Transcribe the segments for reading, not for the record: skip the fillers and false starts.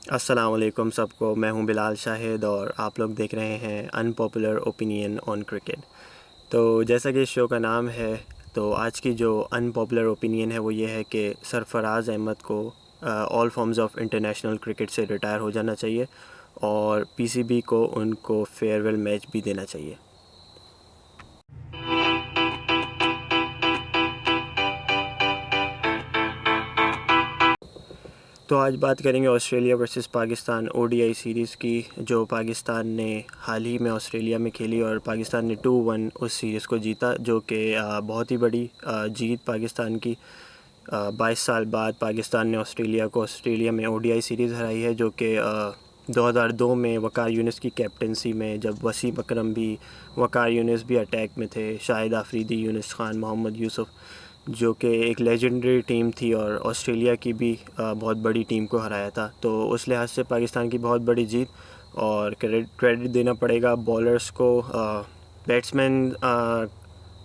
السلام علیکم سب کو، میں ہوں بلال شاہد اور آپ لوگ دیکھ رہے ہیں ان پاپولر اوپینین آن کرکٹ۔ تو جیسا کہ اس شو کا نام ہے، تو آج کی جو ان پاپولر اوپینین ہے وہ یہ ہے کہ سرفراز احمد کو all forms of international cricket سے ریٹائر ہو جانا چاہیے اور پی سی بی کو ان کو فیئر ویل میچ بھی دینا چاہیے۔ تو آج بات کریں گے Australia versus Pakistan O D I series کی، جو پاکستان نے حال ہی میں آسٹریلیا میں کھیلی اور پاکستان نے 2-1 اس سیریز کو جیتا، جو کہ بہت ہی بڑی جیت پاکستان کی۔ 22 سال بعد پاکستان نے آسٹریلیا میں او ڈی آئی سیریز ہرائی ہے، جو کہ 2002 میں وقار یونس کی کیپٹنسی میں، جب وسیم اکرم بھی، وقار یونس بھی اٹیک میں تھے، شاہد آفریدی، یونس خان، محمد یوسف، جو کہ ایک لیجنڈری ٹیم تھی اور آسٹریلیا کی بھی بہت بڑی ٹیم کو ہرایا تھا۔ تو اس لحاظ سے پاکستان کی بہت بڑی جیت، اور کریڈٹ دینا پڑے گا بولرز کو۔ بیٹسمین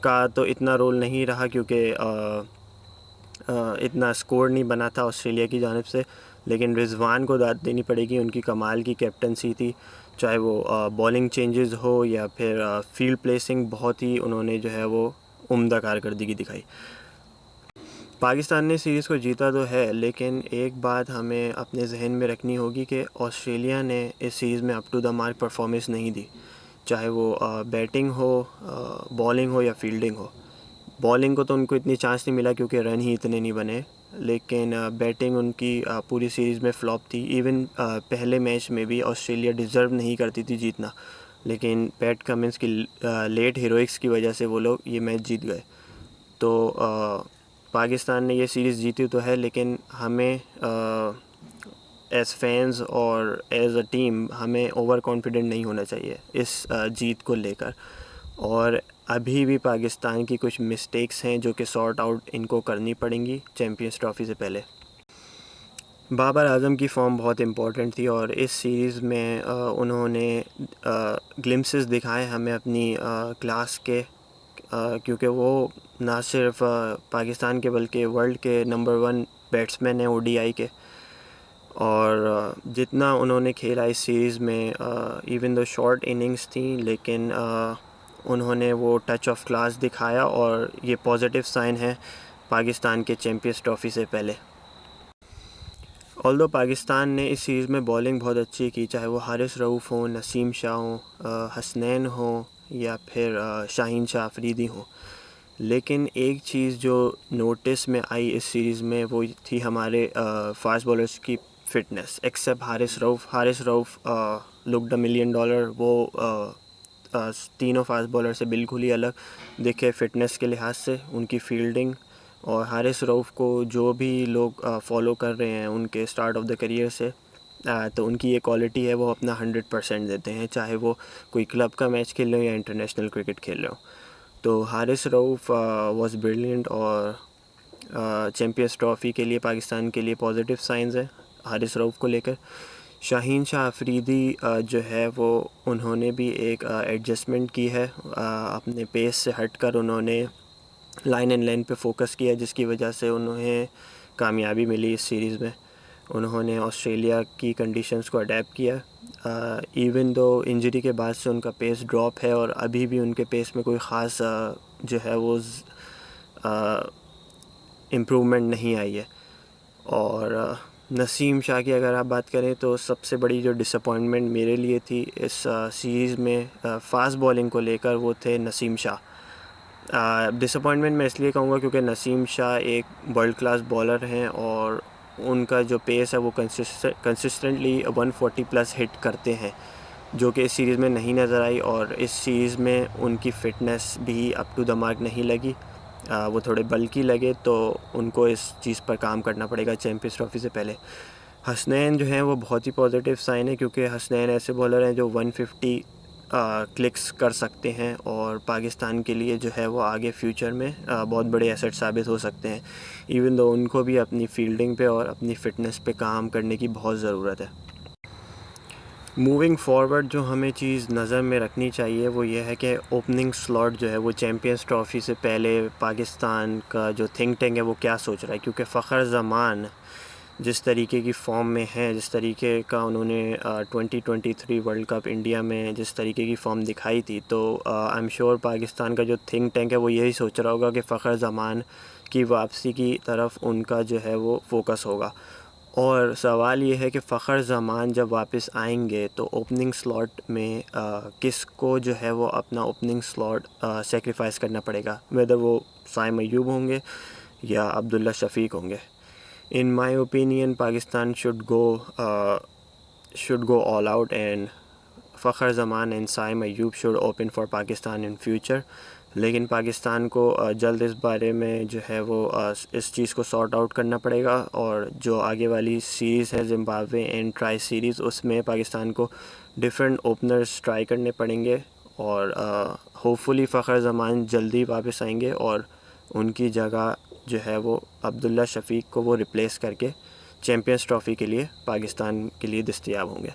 کا تو اتنا رول نہیں رہا کیونکہ اتنا سکور نہیں بنا تھا آسٹریلیا کی جانب سے، لیکن رضوان کو داد دینی پڑے گی، ان کی کمال کی کیپٹنسی تھی، چاہے وہ بالنگ چینجز ہو یا پھر فیلڈ پلیسنگ، بہت ہی انہوں نے جو ہے وہ عمدہ کارکردگی دکھائی۔ پاکستان نے سیریز کو جیتا تو ہے، لیکن ایک بات ہمیں اپنے ذہن میں رکھنی ہوگی کہ آسٹریلیا نے اس سیریز میں up to the mark performance نہیں دی، چاہے وہ بیٹنگ ہو، بالنگ ہو یا فیلڈنگ ہو۔ بالنگ کو تو ان کو اتنی چانس نہیں ملا کیونکہ رن ہی اتنے نہیں بنے، لیکن بیٹنگ ان کی پوری سیریز میں فلاپ تھی۔ ایون پہلے میچ میں بھی آسٹریلیا ڈیزرو نہیں کرتی تھی جیتنا، لیکن پیٹ کمنس کی لیٹ ہیروئکس کی وجہ سے وہ لوگ یہ میچ جیت گئے۔ تو پاکستان نے یہ سیریز جیتی تو ہے، لیکن ہمیں ایز فینز اور ایز اے ٹیم ہمیں اوور کانفیڈنٹ نہیں ہونا چاہیے اس جیت کو لے کر، اور ابھی بھی پاکستان کی کچھ مسٹیکس ہیں جو کہ سارٹ آؤٹ ان کو کرنی پڑیں گی چیمپئنز ٹرافی سے پہلے۔ بابر اعظم کی فارم بہت امپورٹنٹ تھی، اور اس سیریز میں انہوں نے گلمسز دکھائے ہمیں اپنی کلاس کے، کیونکہ وہ نہ صرف پاکستان کے بلکہ ورلڈ کے نمبر 1 بیٹسمین ہیں او ڈی آئی کے، اور جتنا انہوں نے کھیلا اس سیریز میں، ایون دو شارٹ اننگز تھیں، لیکن انہوں نے وہ ٹچ آف کلاس دکھایا، اور یہ پازیٹیو سائن ہے پاکستان کے چیمپئنز ٹرافی سے پہلے۔ آلدو پاکستان نے اس سیریز میں بالنگ بہت اچھی کی، چاہے وہ حارث رؤوف ہوں، نسیم شاہ ہوں، حسنین ہوں یا پھر شاہین شاہ آفریدی ہوں، لیکن ایک چیز جو نوٹس میں آئی اس سیریز میں وہ تھی ہمارے فاسٹ بالرز کی فٹنس، ایکسیپٹ حارث رؤوف لکڈ $1 ملین، وہ تینوں فاسٹ بالر سے بالکل ہی الگ دکھے فٹنس کے لحاظ سے، ان کی فیلڈنگ، اور حارث رؤوف کو جو بھی لوگ فالو کر رہے ہیں ان کے اسٹارٹ آف دا کریئر سے، تو ان کی یہ کوالٹی ہے، وہ اپنا 100% دیتے ہیں، چاہے وہ کوئی کلب کا میچ کھیل رہے ہوں یا انٹرنیشنل کرکٹ کھیل رہے ہوں۔ تو حارث رؤوف واز بریلینٹ، اور چیمپئنز ٹرافی کے لیے پاکستان کے لیے پازیٹیو سائنز ہیں حارث رؤوف کو لے کر۔ شاہین شاہ آفریدی جو ہے وہ انہوں نے بھی ایک ایڈجسٹمنٹ کی ہے، اپنے پیس سے ہٹ کر انہوں نے لائن اینڈ لین پہ فوکس کیا، جس کی وجہ سے انہیں کامیابی ملی اس سیریز میں۔ انہوں نے آسٹریلیا کی کنڈیشنز کو اڈیپٹ کیا، ایون دو انجری کے بعد سے ان کا پیس ڈراپ ہے، اور ابھی بھی ان کے پیس میں کوئی خاص جو ہے وہ امپرومنٹ نہیں آئی ہے۔ اور نسیم شاہ کی اگر آپ بات کریں تو سب سے بڑی جو ڈس اپوائنٹمنٹ میرے لیے تھی اس سیریز میں فاسٹ بالنگ کو لے کر، وہ تھے نسیم شاہ۔ ڈس اپوائنٹمنٹ میں اس لیے کہوں گا کیونکہ نسیم شاہ ایک ورلڈ کلاس بالر ہیں، اور ان کا جو پیس ہے وہ کنسسٹنٹلی 140+ ہٹ کرتے ہیں، جو کہ اس سیریز میں نہیں نظر آئی، اور اس سیریز میں ان کی فٹنس بھی اپ ٹو دا مارک نہیں لگی، وہ تھوڑے بلکی لگے، تو ان کو اس چیز پر کام کرنا پڑے گا چیمپئنز ٹرافی سے پہلے۔ حسنین جو ہیں وہ بہت ہی پازیٹیو سائن ہے، کیونکہ حسنین ایسے بالر ہیں جو 150 کلکس کر سکتے ہیں، اور پاکستان کے لیے جو ہے وہ آگے فیوچر میں بہت بڑے ایسٹ ثابت ہو سکتے ہیں، ایون دو ان کو بھی اپنی فیلڈنگ پہ اور اپنی فٹنس پہ کام کرنے کی بہت ضرورت ہے۔ موونگ فارورڈ جو ہمیں چیز نظر میں رکھنی چاہیے وہ یہ ہے کہ اوپننگ سلاٹ جو ہے وہ چیمپئنز ٹرافی سے پہلے پاکستان کا جو تھنک ٹینک ہے وہ کیا سوچ رہا ہے، کیونکہ فخر زمان جس طریقے کی فارم میں ہیں، جس طریقے کا انہوں نے 2023 ورلڈ کپ انڈیا میں جس طریقے کی فارم دکھائی تھی، تو آئی ایم شیور پاکستان کا جو تھنک ٹینک ہے وہ یہی سوچ رہا ہوگا کہ فخر زمان کی واپسی کی طرف ان کا جو ہے وہ فوکس ہوگا۔ اور سوال یہ ہے کہ فخر زمان جب واپس آئیں گے تو اوپننگ سلاٹ میں کس کو جو ہے وہ اپنا اوپننگ سلاٹ سیکریفائز کرنا پڑے گا، ویدر وہ سائم ایوب ہوں گے یا عبداللہ شفیق ہوں گے۔ In my opinion, Pakistan should go all out, and Fakhar Zaman and Saim Ayyub should open for Pakistan in future. لیکن پاکستان کو جلد اس بارے میں جو ہے وہ اس چیز کو سارٹ آؤٹ کرنا پڑے گا، اور جو آگے والی سیریز ہے زمبابوے اینڈ ٹرائی سیریز، اس میں پاکستان کو ڈیفرنٹ اوپنرز ٹرائی کرنے پڑیں گے، اور ہوپ فلی فخر زمان جلدی واپس آئیں گے اور ان کی جگہ جو ہے وہ عبداللہ شفیق کو وہ ریپلیس کر کے چیمپئنز ٹرافی کے لیے پاکستان کے لیے دستیاب ہوں گے۔